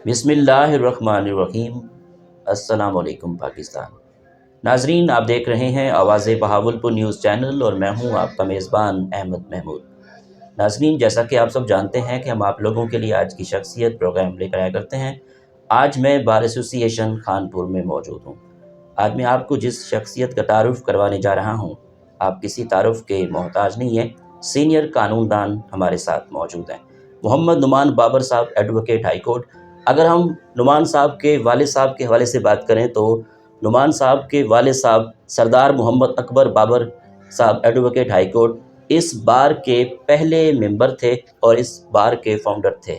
بسم اللہ الرحمن الرحیم۔ السلام علیکم پاکستان۔ ناظرین، آپ دیکھ رہے ہیں آواز بہاولپور نیوز چینل اور میں ہوں آپ کا میزبان احمد محمود۔ ناظرین، جیسا کہ آپ سب جانتے ہیں کہ ہم آپ لوگوں کے لیے آج کی شخصیت پروگرام لے کر آیا کرتے ہیں۔ آج میں بار ایسوسی ایشن خانپور میں موجود ہوں۔ آج میں آپ کو جس شخصیت کا تعارف کروانے جا رہا ہوں، آپ کسی تعارف کے محتاج نہیں ہیں۔ سینئر قانون دان ہمارے ساتھ موجود ہیں، محمد نعمان بابر صاحب، ایڈوکیٹ ہائی کورٹ۔ اگر ہم نعمان صاحب کے والد صاحب کے حوالے سے بات کریں تو نعمان صاحب کے والد صاحب سردار محمد اکبر بابر صاحب، ایڈوکیٹ ہائی کورٹ، اس بار کے پہلے ممبر تھے اور اس بار کے فاؤنڈر تھے۔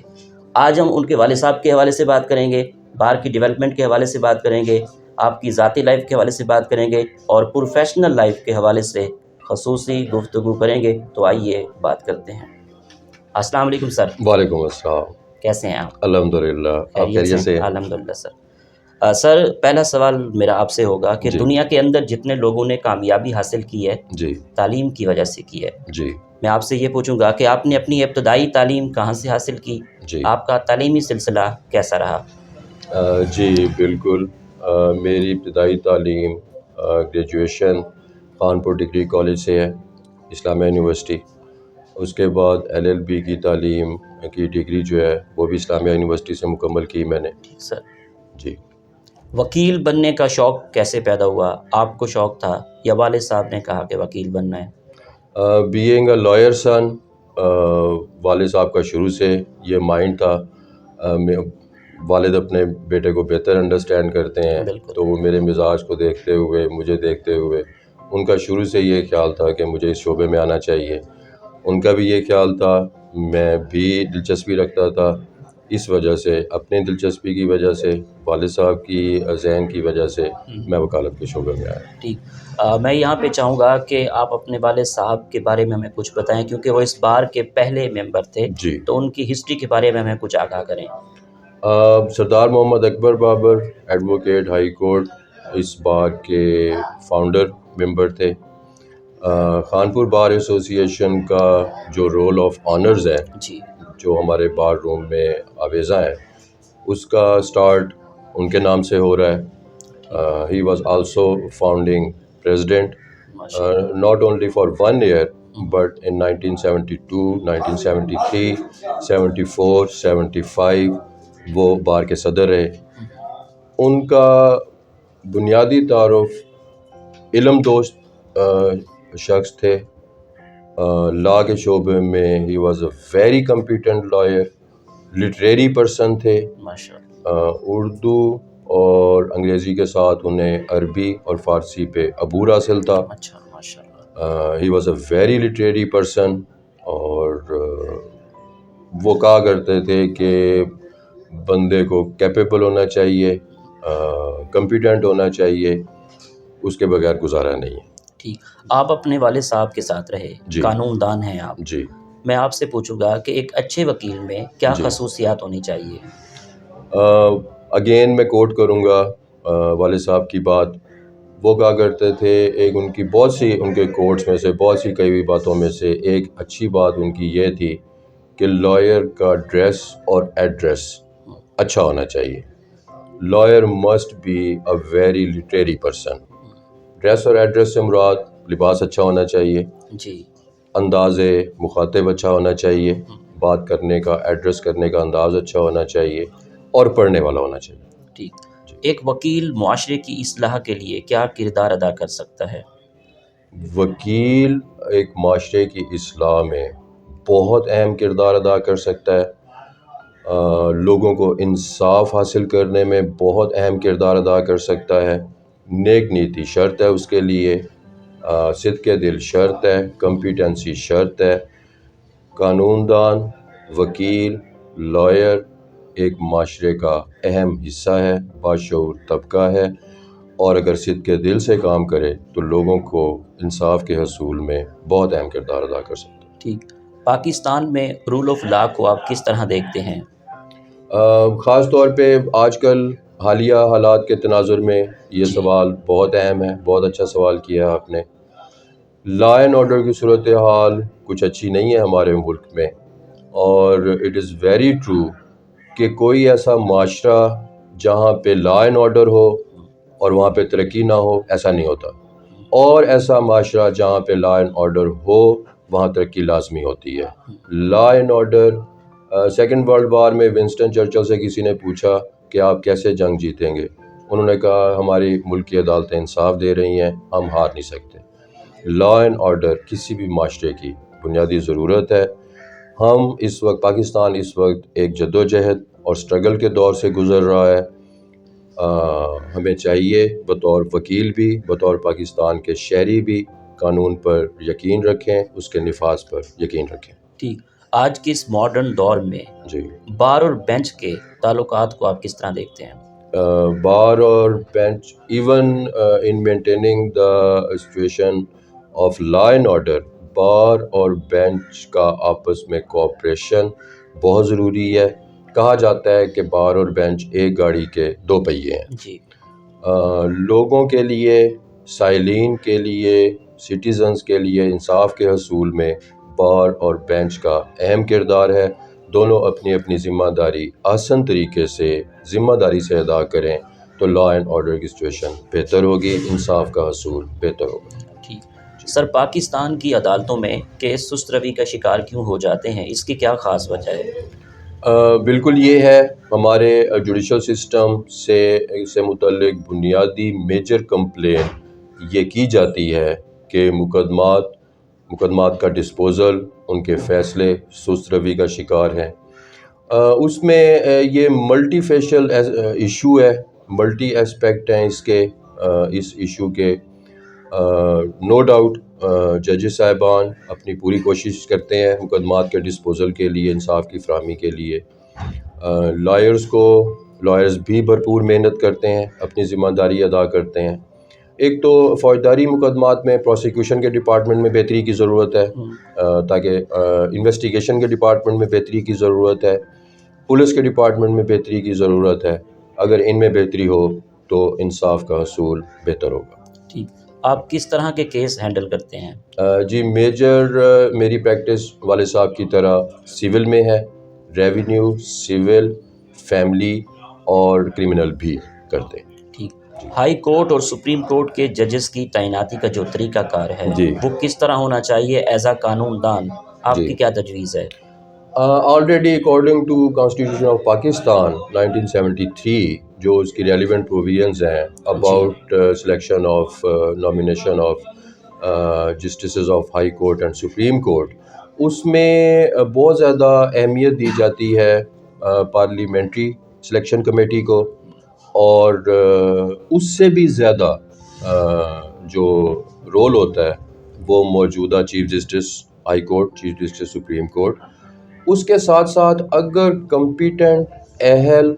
آج ہم ان کے والد صاحب کے حوالے سے بات کریں گے، بار کی ڈیولپمنٹ کے حوالے سے بات کریں گے، آپ کی ذاتی لائف کے حوالے سے بات کریں گے اور پروفیشنل لائف کے حوالے سے خصوصی گفتگو کریں گے۔ تو آئیے بات کرتے ہیں۔ السلام علیکم سر۔ وعلیکم السلام۔ کیسے ہیں آپ؟ الحمدللہ، آپ خیریت سے؟ الحمدللہ سر۔ سر، پہلا سوال میرا آپ سے ہوگا کہ جی دنیا کے اندر جتنے لوگوں نے کامیابی حاصل کی ہے جی تعلیم کی وجہ سے کی ہے، جی میں آپ سے یہ پوچھوں گا کہ آپ نے اپنی ابتدائی تعلیم کہاں سے حاصل کی؟ جی آپ کا تعلیمی سلسلہ کیسا رہا؟ جی بالکل۔ میری ابتدائی تعلیم گریجویشن خانپور ڈگری کالج سے ہے، اسلامیہ یونیورسٹی۔ اس کے بعد LLB کی تعلیم کی ڈگری جو ہے وہ بھی اسلامیہ یونیورسٹی سے مکمل کی میں نے۔ ٹھیک سر۔ جی وکیل بننے کا شوق کیسے پیدا ہوا؟ آپ کو شوق تھا یا والد صاحب نے کہا کہ وکیل بننا ہے؟ بینگ اے لائر سن، والد صاحب کا شروع سے یہ مائنڈ تھا۔ والد اپنے بیٹے کو بہتر انڈرسٹینڈ کرتے ہیں، بالکل۔ تو وہ میرے مزاج کو دیکھتے ہوئے، مجھے دیکھتے ہوئے، ان کا شروع سے یہ خیال تھا کہ مجھے اس شعبے میں آنا چاہیے۔ ان کا بھی یہ خیال تھا، میں بھی دلچسپی رکھتا تھا۔ اس وجہ سے، اپنی دلچسپی کی وجہ سے، والد صاحب کی ذہن کی وجہ سے میں وکالت کے شعبے میں آیا۔ ٹھیک۔ میں یہاں پہ چاہوں گا کہ آپ اپنے والد صاحب کے بارے میں ہمیں کچھ بتائیں، کیونکہ وہ اس بار کے پہلے ممبر تھے، جی، تو ان کی ہسٹری کے بارے میں ہمیں کچھ آگاہ کریں۔ سردار محمد اکبر بابر، ایڈوکیٹ ہائی کورٹ، اس بار کے فاؤنڈر ممبر تھے۔ خانپور بار ایسوسی ایشن کا جو رول آف آنرز ہے، جی جو ہمارے بار روم میں آویزہ ہے، اس کا سٹارٹ ان کے نام سے ہو رہا ہے۔ He was also founding president, not only for 1 year but in 1972, 1973, 74, 75 وہ بار کے صدر رہے۔ ان کا بنیادی تعارف علم دوست شخص تھے۔ لا کے شعبے میں ہی was a very competent lawyer, literary person تھے۔ ماشاء اللہ۔ اردو اور انگریزی کے ساتھ انہیں عربی اور فارسی پہ عبور حاصل تھا۔ اچھا، ماشاء اللہ۔ He was a very literary person, اور وہ کہا کرتے تھے کہ بندے کو کیپیبل ہونا چاہیے، کمپیٹنٹ ہونا چاہیے، اس کے بغیر گزارا نہیں ہے۔ ٹھیک۔ آپ اپنے والد صاحب کے ساتھ رہے، جی قانون دان ہیں آپ۔ جی میں آپ سے پوچھوں گا کہ ایک اچھے وکیل میں کیا جی خصوصیات ہونی چاہیے؟ اگین میں کوٹ کروں گا والد صاحب کی بات۔ وہ کہا کرتے تھے، ایک ان کی بہت سی، ان کے کوٹس میں سے بہت سی کئی ہوئی باتوں میں سے ایک اچھی بات ان کی یہ تھی کہ لائر کا ڈریس اور ایڈریس اچھا ہونا چاہیے۔ Lawyer must be a very literary person. Dress اور ایڈریس سے مراد لباس اچھا ہونا چاہیے، جی، انداز مخاطب اچھا ہونا چاہیے، بات کرنے کا، ایڈریس کرنے کا انداز اچھا ہونا چاہیے، اور پڑھنے والا ہونا چاہیے۔ ٹھیک۔ ایک وکیل معاشرے کی اصلاح کے لیے کیا کردار ادا کر سکتا ہے؟ وکیل ایک معاشرے کی اصلاح میں بہت اہم کردار ادا کر سکتا ہے۔ لوگوں کو انصاف حاصل کرنے میں بہت اہم کردار ادا کر سکتا ہے۔ نیک نیتی شرط ہے اس کے لیے، صدق دل شرط ہے، کمپیٹنسی شرط ہے۔ قانون دان، وکیل، لائر ایک معاشرے کا اہم حصہ ہے، باشعور طبقہ ہے، اور اگر صدق دل سے کام کرے تو لوگوں کو انصاف کے حصول میں بہت اہم کردار ادا کر سکتا ہے۔ ٹھیک۔ پاکستان میں رول آف لا کو آپ کس طرح دیکھتے ہیں؟ خاص طور پہ آج کل حالیہ حالات کے تناظر میں یہ جی، سوال بہت اہم ہے۔ بہت اچھا سوال کیا آپ نے۔ لا اینڈ آرڈر کی صورتحال کچھ اچھی نہیں ہے ہمارے ملک میں، اور اٹ از ویری ٹرو کہ کوئی ایسا معاشرہ جہاں پہ لا اینڈ آرڈر ہو اور وہاں پہ ترقی نہ ہو، ایسا نہیں ہوتا، اور ایسا معاشرہ جہاں پہ لا اینڈ آرڈر ہو وہاں ترقی لازمی ہوتی ہے۔ Law and order, second world war میں ونسٹن چرچل سے کسی نے پوچھا کہ آپ کیسے جنگ جیتیں گے، انہوں نے کہا ہماری ملک کی عدالتیں انصاف دے رہی ہیں، ہم ہار نہیں سکتے۔ لا اینڈ آرڈر کسی بھی معاشرے کی بنیادی ضرورت ہے۔ ہم اس وقت، پاکستان اس وقت ایک جدوجہد اور سٹرگل کے دور سے گزر رہا ہے۔ ہمیں چاہیے بطور وکیل بھی، بطور پاکستان کے شہری بھی، قانون پر یقین رکھیں، اس کے نفاذ پر یقین رکھیں۔ ٹھیک، آج کے اس ماڈرن دور میں جی، بار اور بینچ کے تعلقات کو آپ کس طرح دیکھتے ہیں؟ بار اور bench, even in maintaining the situation of law and order, bar اور بینچ کا آپس میں کوآپریشن بہت ضروری ہے۔ کہا جاتا ہے کہ بار اور بینچ ایک گاڑی کے دو پہیے ہیں۔ جی، لوگوں کے لیے، سائلین کے لیے، سٹیزنز کے لیے انصاف کے حصول میں بار اور بینچ کا اہم کردار ہے۔ دونوں اپنی اپنی ذمہ داری آسن طریقے سے، ذمہ داری سے ادا کریں تو لا اینڈ آرڈر کی سچویشن بہتر ہوگی، انصاف کا حصول بہتر ہوگا۔ ٹھیک سر، پاکستان کی عدالتوں میں کیس سست روی کا شکار کیوں ہو جاتے ہیں؟ اس کی کیا خاص وجہ ہے؟ بالکل یہ ہے، ہمارے جوڈیشل سسٹم سے متعلق بنیادی میجر کمپلین یہ کی جاتی ہے کہ مقدمات کا ڈسپوزل، ان کے فیصلے سست روی کا شکار ہیں۔ اس میں یہ ملٹی فیشل ایشو ہے، ملٹی اسپیکٹ ہیں اس ایشو کے۔ نو ڈاؤٹ ججز صاحبان اپنی پوری کوشش کرتے ہیں مقدمات کے ڈسپوزل کے لیے، انصاف کی فراہمی کے لیے۔ لائرز بھی بھرپور محنت کرتے ہیں، اپنی ذمہ داری ادا کرتے ہیں۔ ایک تو فوجداری مقدمات میں پروسیکیوشن کے ڈپارٹمنٹ میں بہتری کی ضرورت ہے، تاکہ انویسٹیگیشن کے ڈپارٹمنٹ میں بہتری کی ضرورت ہے، پولیس کے ڈپارٹمنٹ میں بہتری کی ضرورت ہے۔ اگر ان میں بہتری ہو تو انصاف کا حصول بہتر ہوگا۔ ٹھیک، آپ کس طرح کے کیس ہینڈل کرتے ہیں؟ جی، میری پریکٹس والد صاحب کی طرح سول میں ہے، ریونیو، سول، فیملی اور کرمنل بھی کرتے ہیں۔ ٹھیک، ہائی کورٹ اور سپریم کورٹ کے ججز کی تعیناتی کا جو طریقہ کار ہے جی، وہ کس طرح ہونا چاہیے؟ ایز اے قانون دان آپ جی، کی کیا تجویز ہے؟ Already according to constitution of Pakistan 1973 جو اس کی ریلیونٹ پروویژنز ہیں about selection of nomination of justices of high court and supreme court, اس میں بہت زیادہ اہمیت دی جاتی ہے پارلیمنٹری سلیکشن کمیٹی کو، اور اس سے بھی زیادہ جو رول ہوتا ہے وہ موجودہ chief justice high court, chief justice supreme court. اس کے ساتھ ساتھ اگر کمپیٹنٹ، اہل،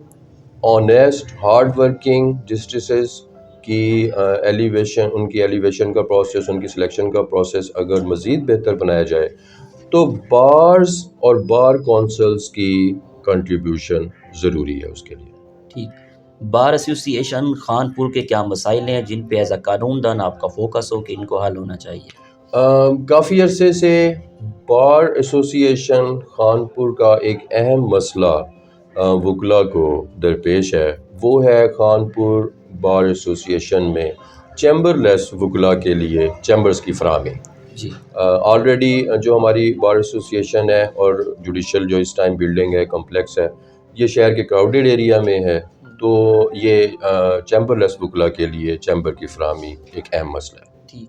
آنیسٹ، ہارڈ ورکنگ جسٹسز کی ان کی ایلیویشن کا پروسیس، ان کی سلیکشن کا پروسیس اگر مزید بہتر بنایا جائے تو بارز اور بار کونسلز کی کنٹریبیوشن ضروری ہے اس کے لیے۔ ٹھیک، بار ایسوسی ایشن خانپور کے کیا مسائل ہیں جن پہ ایز اے قانون دان آپ کا فوکس ہو کہ ان کو حل ہونا چاہیے؟ کافی عرصے سے بار ایسوسی ایشن خانپور کا ایک اہم مسئلہ وکلا کو درپیش ہے، وہ ہے خانپور بار ایسوسی ایشن میں چیمبر لیس وکلا کے لیے چیمبرز کی فراہمی۔ جی، آلریڈی جو ہماری بار ایسوسی ایشن ہے اور جوڈیشل جو اس ٹائم بلڈنگ ہے، کمپلیکس ہے، یہ شہر کے کراؤڈیڈ ایریا میں ہے، تو یہ چیمبر لیس وکلا کے لیے چیمبر کی فراہمی ایک اہم مسئلہ ہے۔ ٹھیک،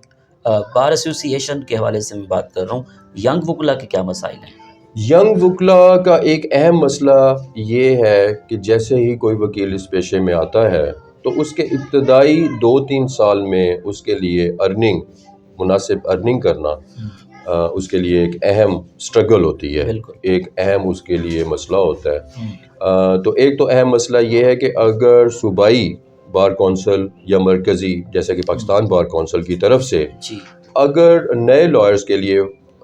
بار ایسوسی ایشن کے حوالے سے میں بات کر رہا ہوں، ینگ وکلا کے کیا مسائل ہیں؟ ینگ وکلا کا ایک اہم مسئلہ یہ ہے کہ جیسے ہی کوئی وکیل اس پیشے میں آتا ہے تو اس کے ابتدائی 2-3 سال میں اس کے لیے مناسب ارننگ کرنا اس کے لیے ایک اہم سٹرگل ہوتی ہے، ایک اہم اس کے لیے مسئلہ ہوتا ہے۔ تو ایک تو اہم مسئلہ یہ ہے کہ اگر صوبائی بار کونسل یا مرکزی جیسے کہ پاکستان بار کونسل کی طرف سے اگر نئے لائرز کے لیے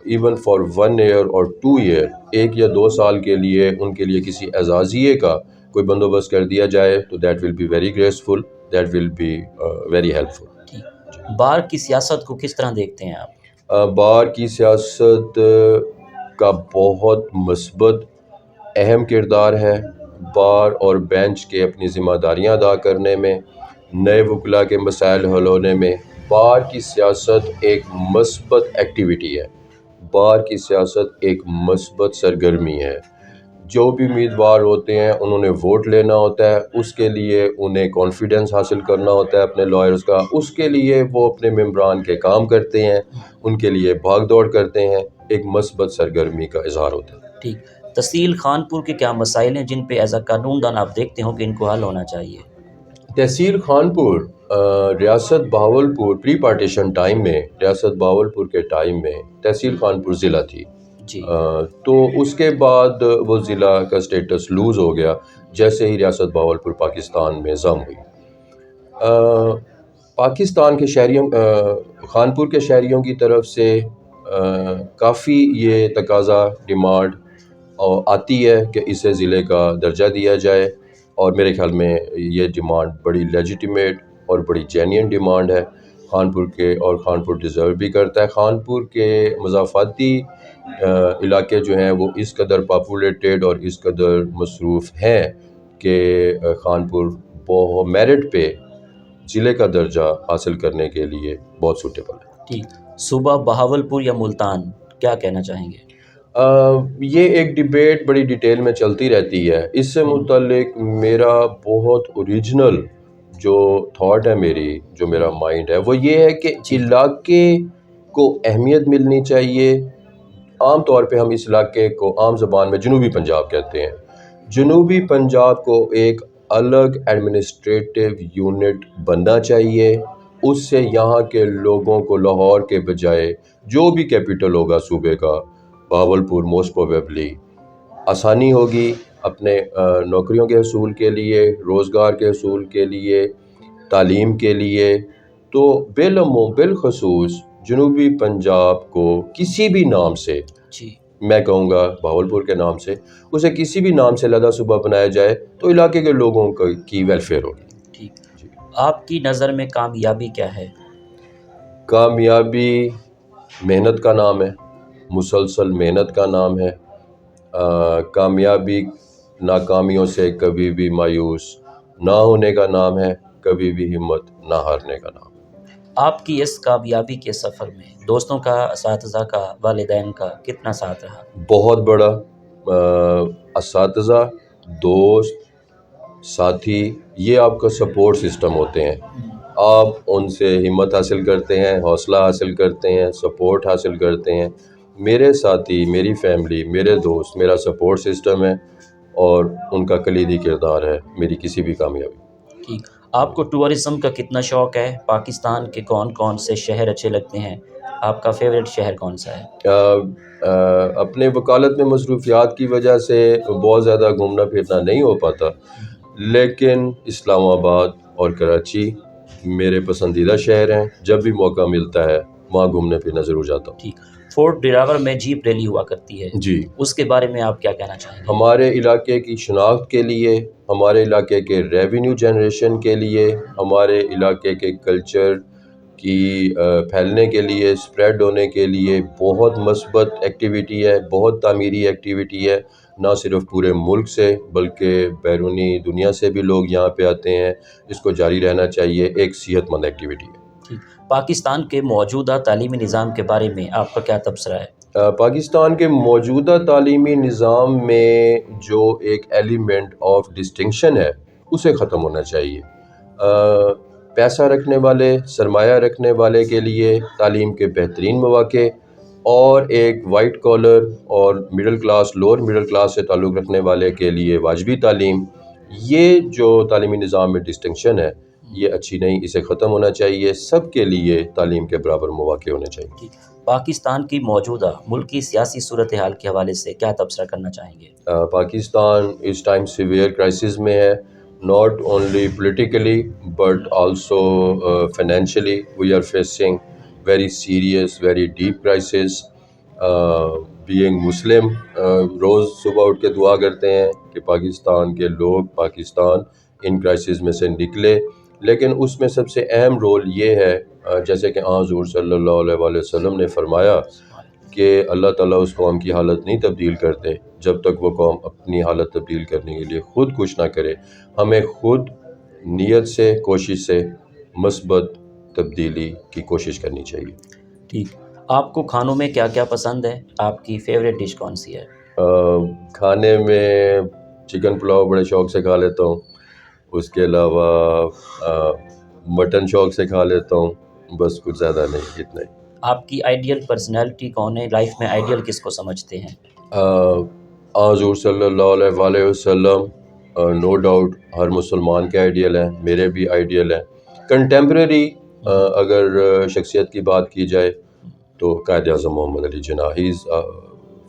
ایون فار 1 ایئر اور 2 ایئر، 1 یا 2 سال کے لیے ان کے لیے کسی اعزازیے کا کوئی بندوبست کر دیا جائے تو that will be very graceful, that will be very help. Bar کی سیاست کو کس طرح دیکھتے ہیں آپ؟ بار کی سیاست کا بہت مثبت اہم کردار ہے۔ بار اور بینچ کے اپنی ذمہ داریاں ادا کرنے میں، نئے وکلاء کے مسائل حل ہونے میں۔ بار کی سیاست ایک مثبت ایکٹیویٹی ہے، بار کی سیاست ایک مثبت سرگرمی ہے۔ جو بھی امیدوار ہوتے ہیں انہوں نے ووٹ لینا ہوتا ہے، اس کے لیے انہیں کانفیڈنس حاصل کرنا ہوتا ہے اپنے لائرز کا، اس کے لیے وہ اپنے ممبران کے کام کرتے ہیں، ان کے لیے بھاگ دوڑ کرتے ہیں، ایک مثبت سرگرمی کا اظہار ہوتا ہے۔ ٹھیک، تحصیل خانپور کے کیا مسائل ہیں جن پہ ایز اے قانون دان آپ دیکھتے ہو کہ ان کو حل ہونا چاہیے؟ تحصیل خانپور ریاست بہاولپور پری پارٹیشن ٹائم میں، ریاست بہاولپور کے ٹائم میں تحصیل خانپور ضلع تھی، جی تو اس کے بعد وہ ضلع کا سٹیٹس لوز ہو گیا جیسے ہی ریاست بہاولپور پاکستان میں ضم ہوئی۔ پاکستان کے شہریوں، خانپور کے شہریوں کی طرف سے کافی یہ تقاضا، ڈیمانڈ آتی ہے کہ اسے ضلع کا درجہ دیا جائے، اور میرے خیال میں یہ ڈیمانڈ بڑی لیجیٹیمیٹ اور بڑی جینین ڈیمانڈ ہے خانپور کے، اور خانپور ڈیزرو بھی کرتا ہے۔ خانپور کے مضافاتی علاقے جو ہیں وہ اس قدر پاپولیٹڈ اور اس قدر مصروف ہیں کہ خانپور بہت میرٹ پہ ضلع کا درجہ حاصل کرنے کے لیے بہت سوٹیبل ہے۔ ٹھیک، صوبہ بہاولپور یا ملتان، کیا کہنا چاہیں گے؟ یہ ایک ڈیبیٹ بڑی ڈیٹیل میں چلتی رہتی ہے۔ اس سے متعلق میرا بہت اوریجنل جو تھاٹ ہے، جو میرا مائنڈ ہے، وہ یہ ہے کہ علاقے کو اہمیت ملنی چاہیے۔ عام طور پہ ہم اس علاقے کو عام زبان میں جنوبی پنجاب کہتے ہیں۔ جنوبی پنجاب کو ایک الگ ایڈمنسٹریٹو یونٹ بننا چاہیے، اس سے یہاں کے لوگوں کو لاہور کے بجائے جو بھی کیپٹل ہوگا صوبے کا، بہاولپور موسٹ پروبیبلی، آسانی ہوگی اپنے نوکریوں کے حصول کے لیے، روزگار کے حصول کے لیے، تعلیم کے لیے۔ تو بالعموم بالخصوص جنوبی پنجاب کو کسی بھی نام سے، جی میں کہوں گا بہاولپور کے نام سے، اسے کسی بھی نام سے علیحدہ صوبہ بنایا جائے تو علاقے کے لوگوں کی ویلفیئر ہوگی۔ ٹھیک، آپ کی نظر میں کامیابی کیا ہے؟ کامیابی محنت کا نام ہے، مسلسل محنت کا نام ہے۔ کامیابی ناکامیوں سے کبھی بھی مایوس نہ ہونے کا نام ہے، کبھی بھی ہمت نہ ہارنے کا نام ہے۔ آپ کی اس کامیابی کے سفر میں دوستوں کا، اساتذہ کا، والدین کا کتنا ساتھ رہا؟ بہت بڑا۔ اساتذہ، دوست، ساتھی، یہ آپ کا سپورٹ سسٹم ہوتے ہیں۔ آپ ان سے ہمت حاصل کرتے ہیں، حوصلہ حاصل کرتے ہیں، سپورٹ حاصل کرتے ہیں۔ میرے ساتھی، میری فیملی، میرے دوست میرا سپورٹ سسٹم ہے، اور ان کا کلیدی کردار ہے میری کسی بھی کامیابی۔ ٹھیک، آپ کو ٹورزم کا کتنا شوق ہے؟ پاکستان کے کون کون سے شہر اچھے لگتے ہیں؟ آپ کا فیوریٹ شہر کون سا ہے؟ اپنے وکالت میں مصروفیات کی وجہ سے بہت زیادہ گھومنا پھرنا نہیں ہو پاتا، لیکن اسلام آباد اور کراچی میرے پسندیدہ شہر ہیں۔ جب بھی موقع ملتا ہے وہاں گھومنے پھرنا ضرور جاتا ہوں۔ ٹھیک، فورٹ ڈراور میں جیپ ریلی ہوا کرتی ہے، جی، اس کے بارے میں آپ کیا کہنا چاہیں گے؟ ہمارے علاقے کی شناخت کے لیے، ہمارے علاقے کے ریونیو جنریشن کے لیے، ہمارے علاقے کے کلچر کی پھیلنے کے لیے، اسپریڈ ہونے کے لیے بہت مثبت ایکٹیویٹی ہے، بہت تعمیری ایکٹیویٹی ہے۔ نہ صرف پورے ملک سے بلکہ بیرونی دنیا سے بھی لوگ یہاں پہ آتے ہیں۔ اس کو جاری رہنا چاہیے، ایک صحت مند ایکٹیویٹی ہے۔ ٹھیک، پاکستان کے موجودہ تعلیمی نظام کے بارے میں آپ کا کیا تبصرہ ہے؟ پاکستان کے موجودہ تعلیمی نظام میں جو ایک ایلیمنٹ آف ڈسٹنکشن ہے اسے ختم ہونا چاہیے۔ پیسہ رکھنے والے، سرمایہ رکھنے والے کے لیے تعلیم کے بہترین مواقع، اور ایک وائٹ کالر اور middle class, lower middle class سے تعلق رکھنے والے کے لیے واجبی تعلیم، یہ جو تعلیمی نظام میں ڈسٹنکشن ہے یہ اچھی نہیں، اسے ختم ہونا چاہیے۔ سب کے لیے تعلیم کے برابر مواقع ہونے چاہیے۔ ٹھیک، پاکستان کی موجودہ ملکی سیاسی صورتحال کے حوالے سے کیا تبصرہ کرنا چاہیں گے؟ پاکستان اس ٹائم سیویئر کرائسس میں ہے، not only politically but also financially we are facing very serious, very deep crisis. being Muslim, روز صبح اٹھ کے دعا کرتے ہیں کہ پاکستان کے لوگ، پاکستان ان کرائسس میں سے نکلے، لیکن اس میں سب سے اہم رول یہ ہے جیسے کہ حضور صلی اللہ علیہ وآلہ وسلم نے فرمایا کہ اللہ تعالیٰ اس قوم کی حالت نہیں تبدیل کرتے جب تک وہ قوم اپنی حالت تبدیل کرنے کے لیے خود کچھ نہ کرے. ہمیں خود نیت سے کوشش سے مثبت تبدیلی کی کوشش کرنی چاہیے. ٹھیک. آپ کو کھانوں میں کیا کیا پسند ہے؟ آپ کی فیوریٹ ڈش کون سی ہے؟ کھانے میں چکن پلاؤ بڑے شوق سے کھا لیتا ہوں. اس کے علاوہ مٹن شوق سے کھا لیتا ہوں. بس کچھ زیادہ نہیں، اتنا ہی. آپ کی آئیڈیل پرسنالٹی کون ہے؟ لائف میں آئیڈیل کس کو سمجھتے ہیں؟ حضور صلی اللہ علیہ وسلم نو ڈاؤٹ ہر مسلمان کے آئیڈیل ہیں، میرے بھی آئیڈیل ہیں. کنٹمپریری اگر شخصیت کی بات کی جائے تو Quaid Azam Muhammad Ali Jinnah, he is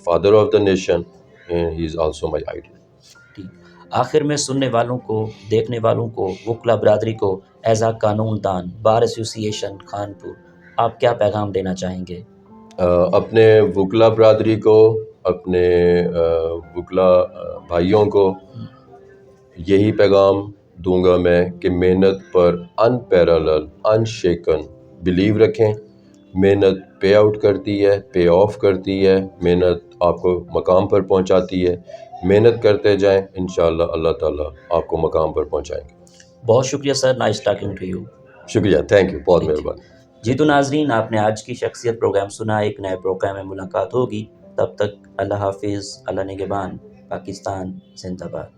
father of the nation, he is also my ideal. ٹھیک. آخر میں سننے والوں کو، دیکھنے والوں کو، وکلا برادری کو ایز اے قانون دان بار ایسوسی ایشن کانپور آپ کیا پیغام دینا چاہیں گے؟ اپنے وکلا برادری کو، اپنے وکلا بھائیوں کو یہی پیغام دوں گا میں کہ محنت پر ان پیرالل ان شیکن بلیو رکھیں. محنت پے آؤٹ کرتی ہے، پے آف کرتی ہے. محنت آپ کو مقام پر پہنچاتی ہے. محنت کرتے جائیں، انشاءاللہ اللہ تعالیٰ آپ کو مقام پر پہنچائیں گے. بہت شکریہ سر، نائس ٹاکنگ ٹو یو. شکریہ، تھینک یو، بہت مہربانی. جی تو ناظرین، آپ نے آج کی شخصیت پروگرام سنا. ایک نئے پروگرام میں ملاقات ہوگی. تب تک اللہ حافظ، اللہ نگہبان. پاکستان زندہ باد.